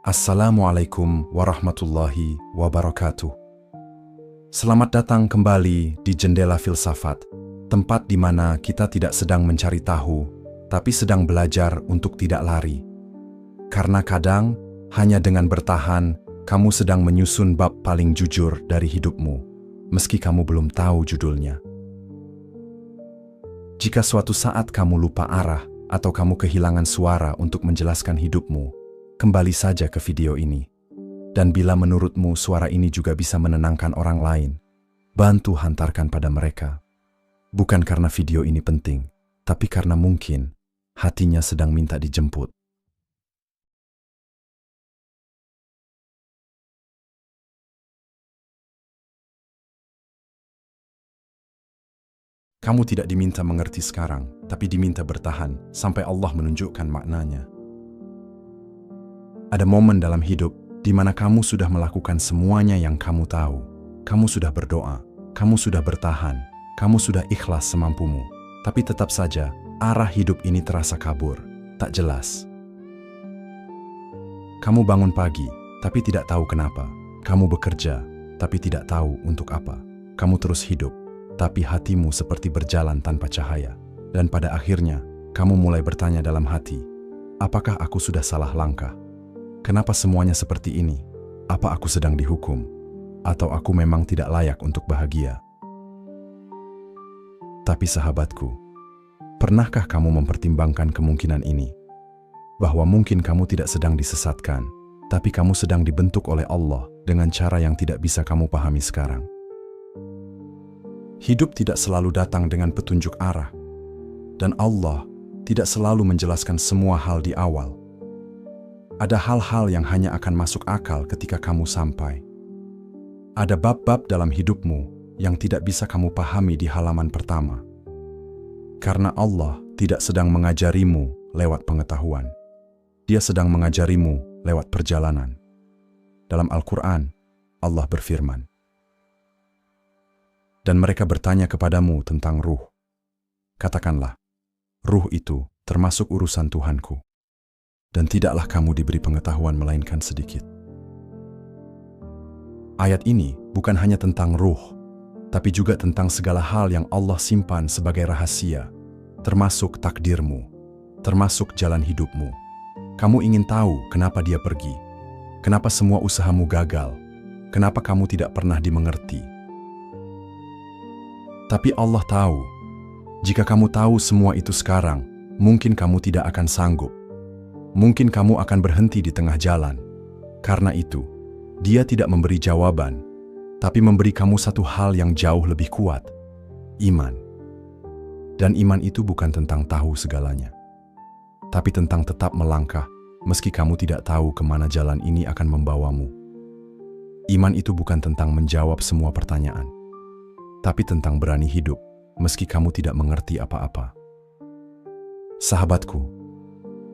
Assalamualaikum warahmatullahi wabarakatuh. Selamat datang kembali di Jendela Filsafat, tempat di mana kita tidak sedang mencari tahu, tapi sedang belajar untuk tidak lari. Karena kadang, hanya dengan bertahan, kamu sedang menyusun bab paling jujur dari hidupmu, meski kamu belum tahu judulnya. Jika suatu saat kamu lupa arah atau kamu kehilangan suara untuk menjelaskan hidupmu, kembali saja ke video ini. Dan bila menurutmu suara ini juga bisa menenangkan orang lain, bantu hantarkan pada mereka. Bukan karena video ini penting, tapi karena mungkin hatinya sedang minta dijemput. Kamu tidak diminta mengerti sekarang, tapi diminta bertahan sampai Allah menunjukkan maknanya. Ada momen dalam hidup di mana kamu sudah melakukan semuanya yang kamu tahu. Kamu sudah berdoa, kamu sudah bertahan, kamu sudah ikhlas semampumu. Tapi tetap saja, arah hidup ini terasa kabur, tak jelas. Kamu bangun pagi, tapi tidak tahu kenapa. Kamu bekerja, tapi tidak tahu untuk apa. Kamu terus hidup, tapi hatimu seperti berjalan tanpa cahaya. Dan pada akhirnya, kamu mulai bertanya dalam hati, apakah aku sudah salah langkah? Kenapa semuanya seperti ini? Apa aku sedang dihukum? Atau aku memang tidak layak untuk bahagia? Tapi sahabatku, pernahkah kamu mempertimbangkan kemungkinan ini? Bahwa mungkin kamu tidak sedang disesatkan, tapi kamu sedang dibentuk oleh Allah dengan cara yang tidak bisa kamu pahami sekarang. Hidup tidak selalu datang dengan petunjuk arah, dan Allah tidak selalu menjelaskan semua hal di awal. Ada hal-hal yang hanya akan masuk akal ketika kamu sampai. Ada bab-bab dalam hidupmu yang tidak bisa kamu pahami di halaman pertama. Karena Allah tidak sedang mengajarimu lewat pengetahuan. Dia sedang mengajarimu lewat perjalanan. Dalam Al-Quran, Allah berfirman, dan mereka bertanya kepadamu tentang ruh. Katakanlah, ruh itu termasuk urusan Tuhanku. Dan tidaklah kamu diberi pengetahuan melainkan sedikit. Ayat ini bukan hanya tentang ruh, tapi juga tentang segala hal yang Allah simpan sebagai rahasia, termasuk takdirmu, termasuk jalan hidupmu. Kamu ingin tahu kenapa dia pergi, kenapa semua usahamu gagal, kenapa kamu tidak pernah dimengerti. Tapi Allah tahu, jika kamu tahu semua itu sekarang, mungkin kamu tidak akan sanggup. Mungkin kamu akan berhenti di tengah jalan. Karena itu, Dia tidak memberi jawaban, tapi memberi kamu satu hal yang jauh lebih kuat, iman. Dan iman itu bukan tentang tahu segalanya, tapi tentang tetap melangkah meski kamu tidak tahu kemana jalan ini akan membawamu. Iman itu bukan tentang menjawab semua pertanyaan, tapi tentang berani hidup meski kamu tidak mengerti apa-apa. Sahabatku,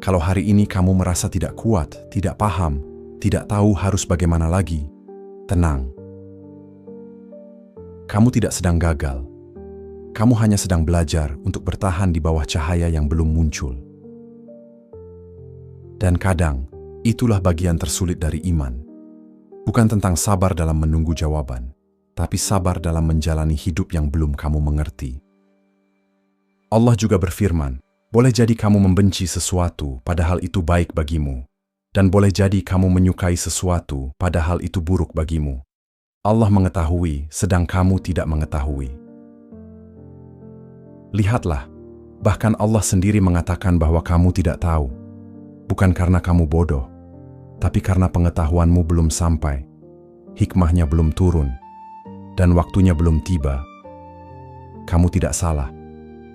kalau hari ini kamu merasa tidak kuat, tidak paham, tidak tahu harus bagaimana lagi, tenang. Kamu tidak sedang gagal. Kamu hanya sedang belajar untuk bertahan di bawah cahaya yang belum muncul. Dan kadang, itulah bagian tersulit dari iman. Bukan tentang sabar dalam menunggu jawaban, tapi sabar dalam menjalani hidup yang belum kamu mengerti. Allah juga berfirman, boleh jadi kamu membenci sesuatu padahal itu baik bagimu. Dan boleh jadi kamu menyukai sesuatu padahal itu buruk bagimu. Allah mengetahui sedang kamu tidak mengetahui. Lihatlah, bahkan Allah sendiri mengatakan bahwa kamu tidak tahu. Bukan karena kamu bodoh, tapi karena pengetahuanmu belum sampai. Hikmahnya belum turun, dan waktunya belum tiba. Kamu tidak salah,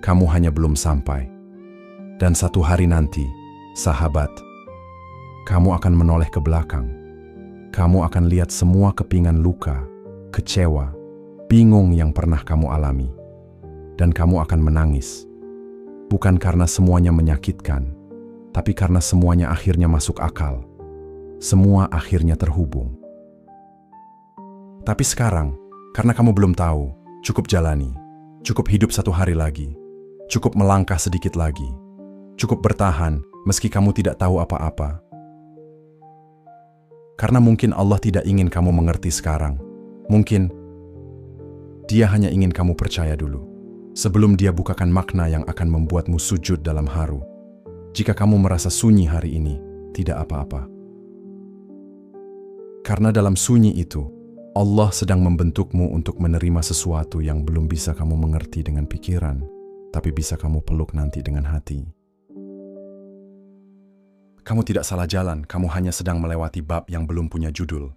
kamu hanya belum sampai. Dan satu hari nanti, sahabat, kamu akan menoleh ke belakang. Kamu akan lihat semua kepingan luka, kecewa, bingung yang pernah kamu alami. Dan kamu akan menangis. Bukan karena semuanya menyakitkan, tapi karena semuanya akhirnya masuk akal. Semua akhirnya terhubung. Tapi sekarang, karena kamu belum tahu, cukup jalani. Cukup hidup satu hari lagi. Cukup melangkah sedikit lagi. Cukup bertahan meski kamu tidak tahu apa-apa. Karena mungkin Allah tidak ingin kamu mengerti sekarang. Mungkin Dia hanya ingin kamu percaya dulu, sebelum Dia bukakan makna yang akan membuatmu sujud dalam haru. Jika kamu merasa sunyi hari ini, tidak apa-apa. Karena dalam sunyi itu, Allah sedang membentukmu untuk menerima sesuatu yang belum bisa kamu mengerti dengan pikiran, tapi bisa kamu peluk nanti dengan hati. Kamu tidak salah jalan, kamu hanya sedang melewati bab yang belum punya judul.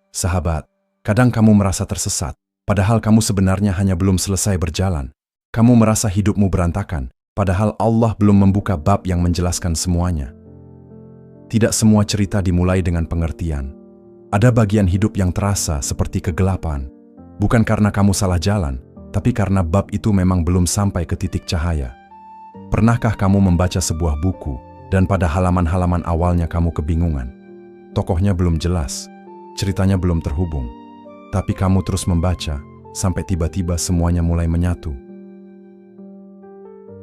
Sahabat, kadang kamu merasa tersesat, padahal kamu sebenarnya hanya belum selesai berjalan. Kamu merasa hidupmu berantakan, padahal Allah belum membuka bab yang menjelaskan semuanya. Tidak semua cerita dimulai dengan pengertian. Ada bagian hidup yang terasa seperti kegelapan, bukan karena kamu salah jalan, tapi karena bab itu memang belum sampai ke titik cahaya. Pernahkah kamu membaca sebuah buku, dan pada halaman-halaman awalnya kamu kebingungan? Tokohnya belum jelas, ceritanya belum terhubung, tapi kamu terus membaca, sampai tiba-tiba semuanya mulai menyatu.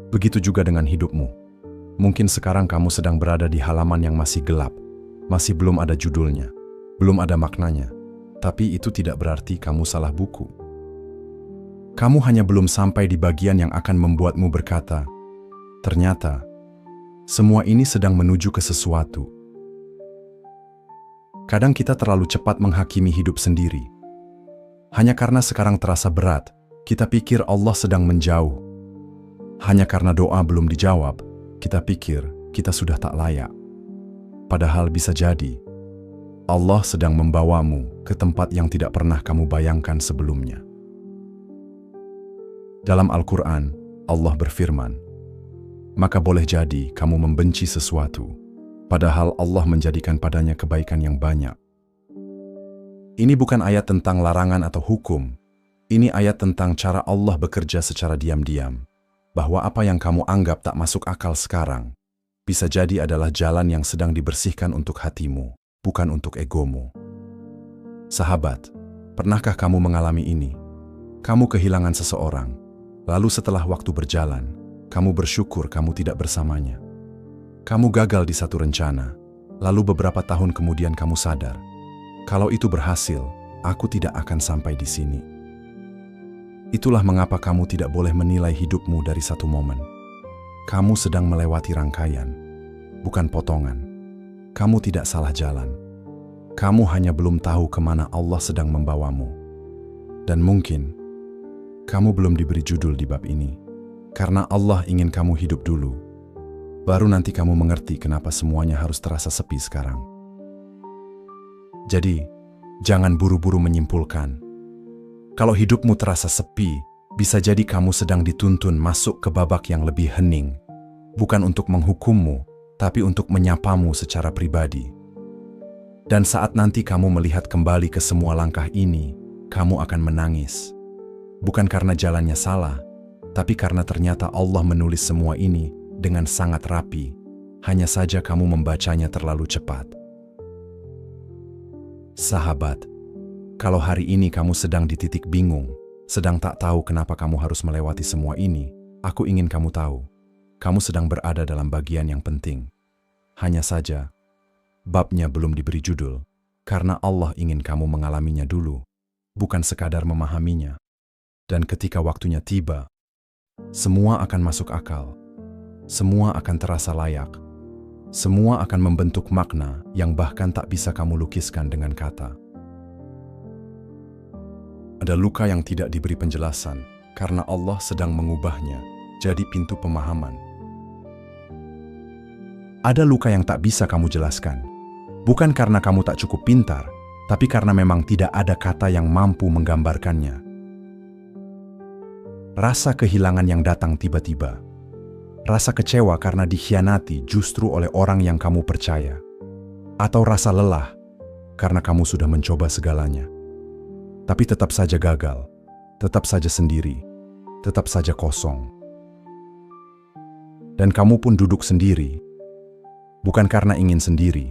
Begitu juga dengan hidupmu. Mungkin sekarang kamu sedang berada di halaman yang masih gelap, masih belum ada judulnya, belum ada maknanya, tapi itu tidak berarti kamu salah buku. Kamu hanya belum sampai di bagian yang akan membuatmu berkata, ternyata, semua ini sedang menuju ke sesuatu. Kadang kita terlalu cepat menghakimi hidup sendiri. Hanya karena sekarang terasa berat, kita pikir Allah sedang menjauh. Hanya karena doa belum dijawab, kita pikir kita sudah tak layak. Padahal bisa jadi, Allah sedang membawamu ke tempat yang tidak pernah kamu bayangkan sebelumnya. Dalam Al-Quran, Allah berfirman, maka boleh jadi kamu membenci sesuatu, padahal Allah menjadikan padanya kebaikan yang banyak. Ini bukan ayat tentang larangan atau hukum. Ini ayat tentang cara Allah bekerja secara diam-diam, bahwa apa yang kamu anggap tak masuk akal sekarang, bisa jadi adalah jalan yang sedang dibersihkan untuk hatimu, bukan untuk egomu. Sahabat, pernahkah kamu mengalami ini? Kamu kehilangan seseorang, lalu setelah waktu berjalan, kamu bersyukur kamu tidak bersamanya. Kamu gagal di satu rencana, lalu beberapa tahun kemudian kamu sadar, kalau itu berhasil, aku tidak akan sampai di sini. Itulah mengapa kamu tidak boleh menilai hidupmu dari satu momen. Kamu sedang melewati rangkaian, bukan potongan. Kamu tidak salah jalan. Kamu hanya belum tahu kemana Allah sedang membawamu. Dan mungkin, kamu belum diberi judul di bab ini. Karena Allah ingin kamu hidup dulu, baru nanti kamu mengerti kenapa semuanya harus terasa sepi sekarang. Jadi, jangan buru-buru menyimpulkan. Kalau hidupmu terasa sepi, bisa jadi kamu sedang dituntun masuk ke babak yang lebih hening. Bukan untuk menghukummu, tapi untuk menyapamu secara pribadi. Dan saat nanti kamu melihat kembali ke semua langkah ini, kamu akan menangis. Bukan karena jalannya salah, tapi karena ternyata Allah menulis semua ini dengan sangat rapi, hanya saja kamu membacanya terlalu cepat. Sahabat, kalau hari ini kamu sedang di titik bingung, sedang tak tahu kenapa kamu harus melewati semua ini, aku ingin kamu tahu, kamu sedang berada dalam bagian yang penting. Hanya saja, babnya belum diberi judul, karena Allah ingin kamu mengalaminya dulu, bukan sekadar memahaminya. Dan ketika waktunya tiba, semua akan masuk akal, semua akan terasa layak, semua akan membentuk makna yang bahkan tak bisa kamu lukiskan dengan kata. Ada luka yang tidak diberi penjelasan karena Allah sedang mengubahnya jadi pintu pemahaman. Ada luka yang tak bisa kamu jelaskan, bukan karena kamu tak cukup pintar, tapi karena memang tidak ada kata yang mampu menggambarkannya. Rasa kehilangan yang datang tiba-tiba. Rasa kecewa karena dikhianati justru oleh orang yang kamu percaya. Atau rasa lelah karena kamu sudah mencoba segalanya. Tapi tetap saja gagal, tetap saja sendiri, tetap saja kosong. Dan kamu pun duduk sendiri, bukan karena ingin sendiri,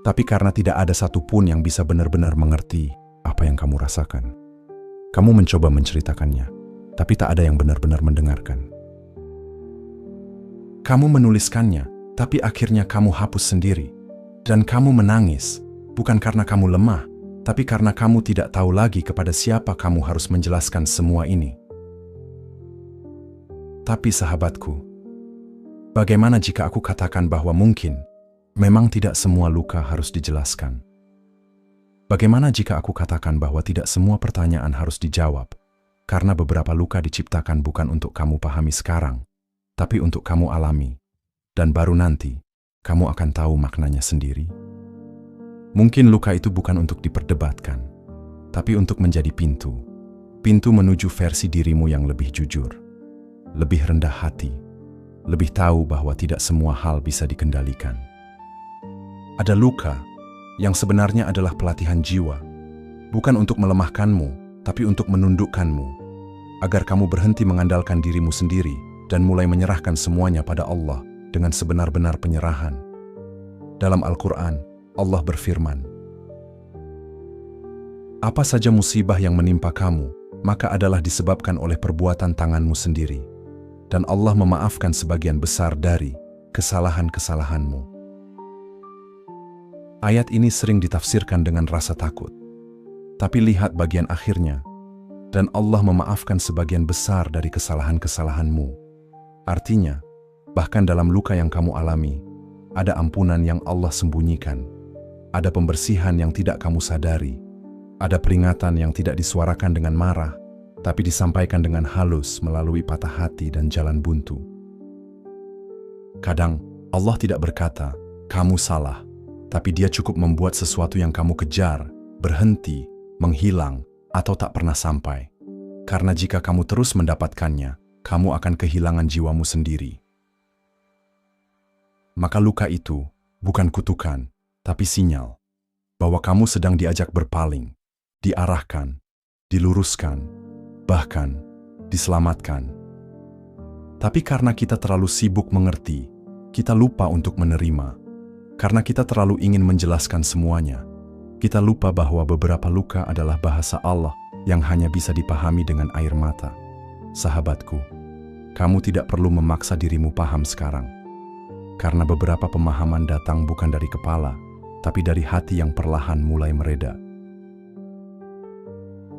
tapi karena tidak ada satupun yang bisa benar-benar mengerti apa yang kamu rasakan. Kamu mencoba menceritakannya, tapi tak ada yang benar-benar mendengarkan. Kamu menuliskannya, tapi akhirnya kamu hapus sendiri. Dan kamu menangis, bukan karena kamu lemah, tapi karena kamu tidak tahu lagi kepada siapa kamu harus menjelaskan semua ini. Tapi sahabatku, bagaimana jika aku katakan bahwa mungkin memang tidak semua luka harus dijelaskan? Bagaimana jika aku katakan bahwa tidak semua pertanyaan harus dijawab, karena beberapa luka diciptakan bukan untuk kamu pahami sekarang, tapi untuk kamu alami, dan baru nanti kamu akan tahu maknanya sendiri? Mungkin luka itu bukan untuk diperdebatkan, tapi untuk menjadi pintu menuju versi dirimu yang lebih jujur, lebih rendah hati, lebih tahu bahwa tidak semua hal bisa dikendalikan. Ada luka yang sebenarnya adalah pelatihan jiwa, bukan untuk melemahkanmu, tapi untuk menundukkanmu, agar kamu berhenti mengandalkan dirimu sendiri dan mulai menyerahkan semuanya pada Allah dengan sebenar-benar penyerahan. Dalam Al-Quran, Allah berfirman, "Apa saja musibah yang menimpa kamu, maka adalah disebabkan oleh perbuatan tanganmu sendiri, dan Allah memaafkan sebagian besar dari kesalahan-kesalahanmu." Ayat ini sering ditafsirkan dengan rasa takut, tapi lihat bagian akhirnya, dan Allah memaafkan sebagian besar dari kesalahan-kesalahanmu. Artinya, bahkan dalam luka yang kamu alami, ada ampunan yang Allah sembunyikan, ada pembersihan yang tidak kamu sadari, ada peringatan yang tidak disuarakan dengan marah, tapi disampaikan dengan halus melalui patah hati dan jalan buntu. Kadang, Allah tidak berkata, "Kamu salah," tapi Dia cukup membuat sesuatu yang kamu kejar, berhenti, menghilang, atau tak pernah sampai. Karena jika kamu terus mendapatkannya, kamu akan kehilangan jiwamu sendiri. Maka luka itu bukan kutukan, tapi sinyal bahwa kamu sedang diajak berpaling, diarahkan, diluruskan, bahkan diselamatkan. Tapi karena kita terlalu sibuk mengerti, kita lupa untuk menerima. Karena kita terlalu ingin menjelaskan semuanya, kita lupa bahwa beberapa luka adalah bahasa Allah yang hanya bisa dipahami dengan air mata. Sahabatku, kamu tidak perlu memaksa dirimu paham sekarang. Karena beberapa pemahaman datang bukan dari kepala, tapi dari hati yang perlahan mulai mereda.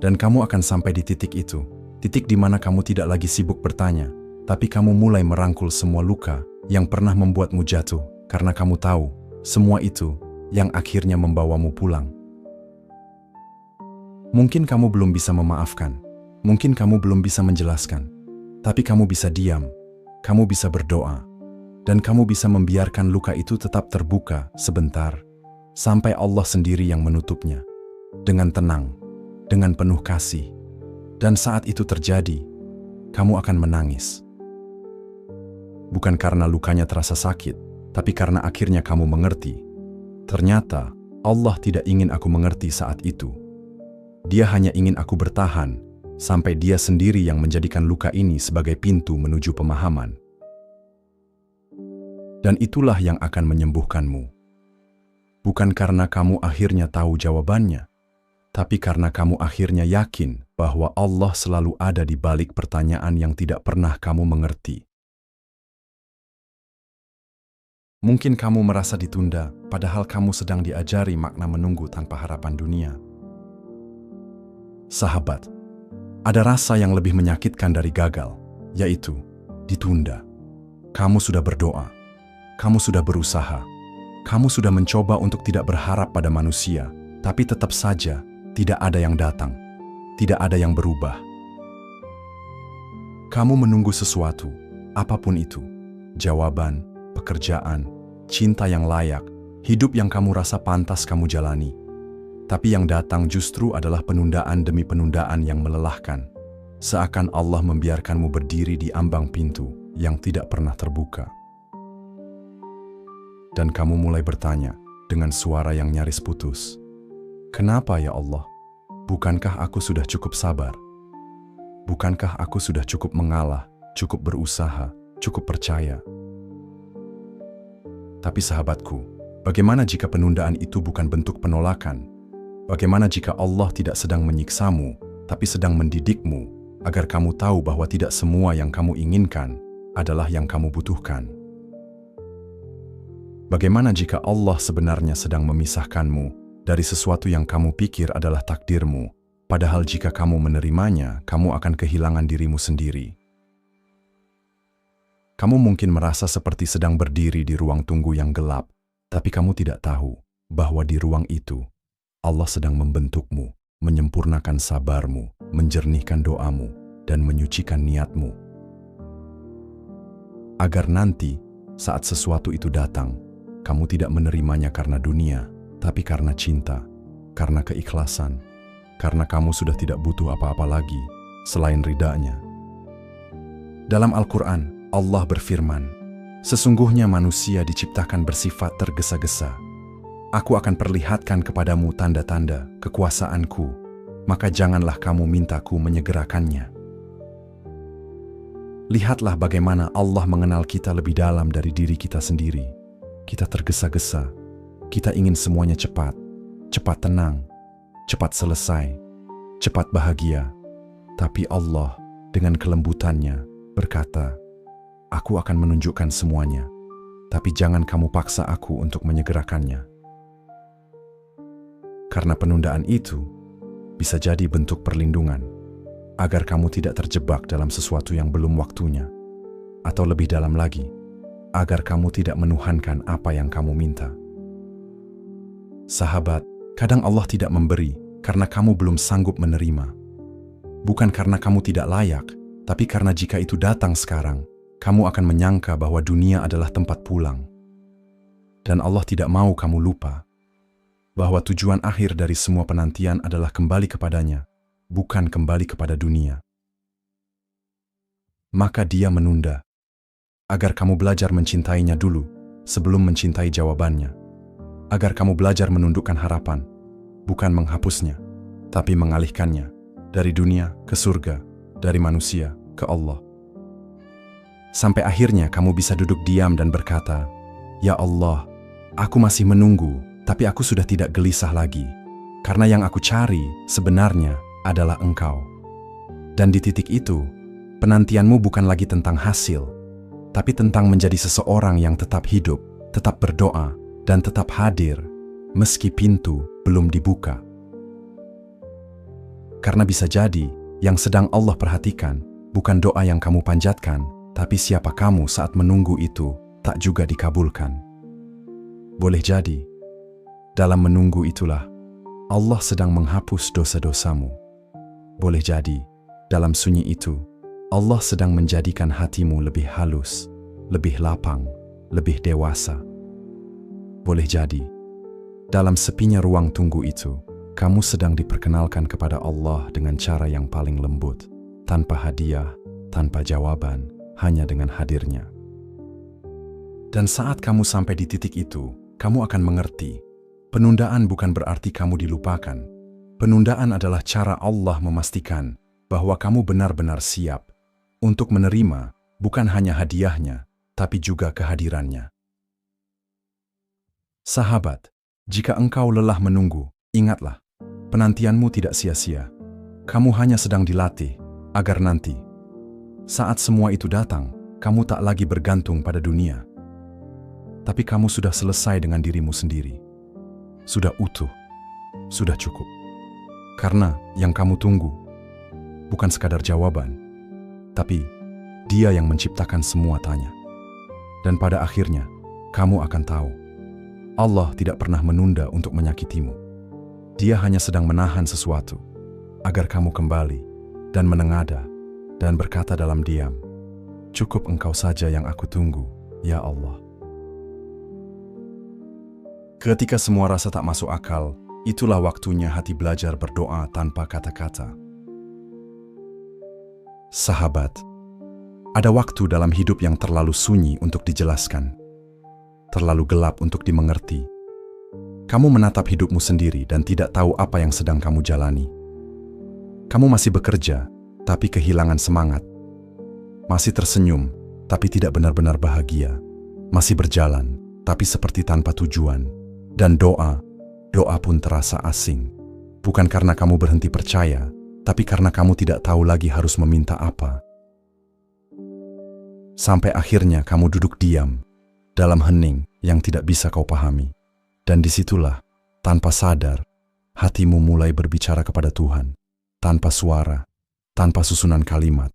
Dan kamu akan sampai di titik itu, titik di mana kamu tidak lagi sibuk bertanya, tapi kamu mulai merangkul semua luka yang pernah membuatmu jatuh, karena kamu tahu, semua itu yang akhirnya membawamu pulang. Mungkin kamu belum bisa memaafkan, mungkin kamu belum bisa menjelaskan, tapi kamu bisa diam, kamu bisa berdoa, dan kamu bisa membiarkan luka itu tetap terbuka sebentar, sampai Allah sendiri yang menutupnya, dengan tenang, dengan penuh kasih. Dan saat itu terjadi, kamu akan menangis. Bukan karena lukanya terasa sakit, tapi karena akhirnya kamu mengerti. Ternyata, Allah tidak ingin aku mengerti saat itu. Dia hanya ingin aku bertahan, sampai Dia sendiri yang menjadikan luka ini sebagai pintu menuju pemahaman. Dan itulah yang akan menyembuhkanmu. Bukan karena kamu akhirnya tahu jawabannya, tapi karena kamu akhirnya yakin bahwa Allah selalu ada di balik pertanyaan yang tidak pernah kamu mengerti. Mungkin kamu merasa ditunda, padahal kamu sedang diajari makna menunggu tanpa harapan dunia. Sahabat, ada rasa yang lebih menyakitkan dari gagal, yaitu ditunda. Kamu sudah berdoa, kamu sudah berusaha, kamu sudah mencoba untuk tidak berharap pada manusia, tapi tetap saja tidak ada yang datang, tidak ada yang berubah. Kamu menunggu sesuatu, apapun itu, jawaban, pekerjaan, cinta yang layak, hidup yang kamu rasa pantas kamu jalani. Tapi yang datang justru adalah penundaan demi penundaan yang melelahkan, seakan Allah membiarkanmu berdiri di ambang pintu yang tidak pernah terbuka. Dan kamu mulai bertanya dengan suara yang nyaris putus, "Kenapa ya Allah? Bukankah aku sudah cukup sabar? Bukankah aku sudah cukup mengalah, cukup berusaha, cukup percaya?" Tapi sahabatku, bagaimana jika penundaan itu bukan bentuk penolakan? Bagaimana jika Allah tidak sedang menyiksamu, tapi sedang mendidikmu, agar kamu tahu bahwa tidak semua yang kamu inginkan adalah yang kamu butuhkan? Bagaimana jika Allah sebenarnya sedang memisahkanmu dari sesuatu yang kamu pikir adalah takdirmu, padahal jika kamu menerimanya, kamu akan kehilangan dirimu sendiri. Kamu mungkin merasa seperti sedang berdiri di ruang tunggu yang gelap, tapi kamu tidak tahu bahwa di ruang itu, Allah sedang membentukmu, menyempurnakan sabarmu, menjernihkan doamu, dan menyucikan niatmu. Agar nanti, saat sesuatu itu datang, kamu tidak menerimanya karena dunia, tapi karena cinta, karena keikhlasan, karena kamu sudah tidak butuh apa-apa lagi selain ridanya. Dalam Al-Quran, Allah berfirman, "Sesungguhnya manusia diciptakan bersifat tergesa-gesa. Aku akan perlihatkan kepadamu tanda-tanda kekuasaanku, maka janganlah kamu mintaku menyegerakannya." Lihatlah bagaimana Allah mengenal kita lebih dalam dari diri kita sendiri. Kita tergesa-gesa, kita ingin semuanya cepat, cepat tenang, cepat selesai, cepat bahagia. Tapi Allah dengan kelembutannya berkata, "Aku akan menunjukkan semuanya, tapi jangan kamu paksa aku untuk menyegerakannya." Karena penundaan itu bisa jadi bentuk perlindungan, agar kamu tidak terjebak dalam sesuatu yang belum waktunya, atau lebih dalam lagi, agar kamu tidak menuhankan apa yang kamu minta. Sahabat, kadang Allah tidak memberi karena kamu belum sanggup menerima. Bukan karena kamu tidak layak, tapi karena jika itu datang sekarang, kamu akan menyangka bahwa dunia adalah tempat pulang. Dan Allah tidak mau kamu lupa bahwa tujuan akhir dari semua penantian adalah kembali kepadanya, bukan kembali kepada dunia. Maka Dia menunda, agar kamu belajar mencintainya dulu sebelum mencintai jawabannya. Agar kamu belajar menundukkan harapan, bukan menghapusnya, tapi mengalihkannya dari dunia ke surga, dari manusia ke Allah. Sampai akhirnya kamu bisa duduk diam dan berkata, "Ya Allah, aku masih menunggu, tapi aku sudah tidak gelisah lagi, karena yang aku cari sebenarnya adalah Engkau." Dan di titik itu, penantianmu bukan lagi tentang hasil, tapi tentang menjadi seseorang yang tetap hidup, tetap berdoa, dan tetap hadir, meski pintu belum dibuka. Karena bisa jadi, yang sedang Allah perhatikan, bukan doa yang kamu panjatkan, tapi siapa kamu saat menunggu itu tak juga dikabulkan. Boleh jadi, dalam menunggu itulah, Allah sedang menghapus dosa-dosamu. Boleh jadi, dalam sunyi itu, Allah sedang menjadikan hatimu lebih halus, lebih lapang, lebih dewasa. Boleh jadi, dalam sepinya ruang tunggu itu, kamu sedang diperkenalkan kepada Allah dengan cara yang paling lembut, tanpa hadiah, tanpa jawaban, hanya dengan hadirnya. Dan saat kamu sampai di titik itu, kamu akan mengerti, penundaan bukan berarti kamu dilupakan. Penundaan adalah cara Allah memastikan bahwa kamu benar-benar siap untuk menerima bukan hanya hadiahnya, tapi juga kehadirannya. Sahabat, jika engkau lelah menunggu, ingatlah, penantianmu tidak sia-sia. Kamu hanya sedang dilatih, agar nanti, saat semua itu datang, kamu tak lagi bergantung pada dunia. Tapi kamu sudah selesai dengan dirimu sendiri. Sudah utuh, sudah cukup. Karena yang kamu tunggu, bukan sekadar jawaban, tapi Dia yang menciptakan semua tanya. Dan pada akhirnya, kamu akan tahu, Allah tidak pernah menunda untuk menyakitimu. Dia hanya sedang menahan sesuatu, agar kamu kembali, dan menengadah, dan berkata dalam diam, "Cukup Engkau saja yang aku tunggu, ya Allah." Ketika semua rasa tak masuk akal, itulah waktunya hati belajar berdoa tanpa kata-kata. Sahabat, ada waktu dalam hidup yang terlalu sunyi untuk dijelaskan, terlalu gelap untuk dimengerti. Kamu menatap hidupmu sendiri dan tidak tahu apa yang sedang kamu jalani. Kamu masih bekerja, tapi kehilangan semangat. Masih tersenyum, tapi tidak benar-benar bahagia. Masih berjalan, tapi seperti tanpa tujuan. Dan doa pun terasa asing. Bukan karena kamu berhenti percaya, tapi karena kamu tidak tahu lagi harus meminta apa. Sampai akhirnya kamu duduk diam, dalam hening, yang tidak bisa kau pahami. Dan disitulah, tanpa sadar, hatimu mulai berbicara kepada Tuhan. Tanpa suara, tanpa susunan kalimat,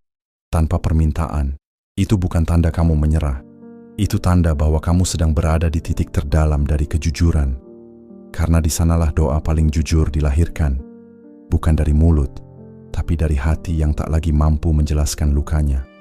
tanpa permintaan. Itu bukan tanda kamu menyerah. Itu tanda bahwa kamu sedang berada di titik terdalam dari kejujuran. Karena di sanalah doa paling jujur dilahirkan. Bukan dari mulut, tapi dari hati yang tak lagi mampu menjelaskan lukanya.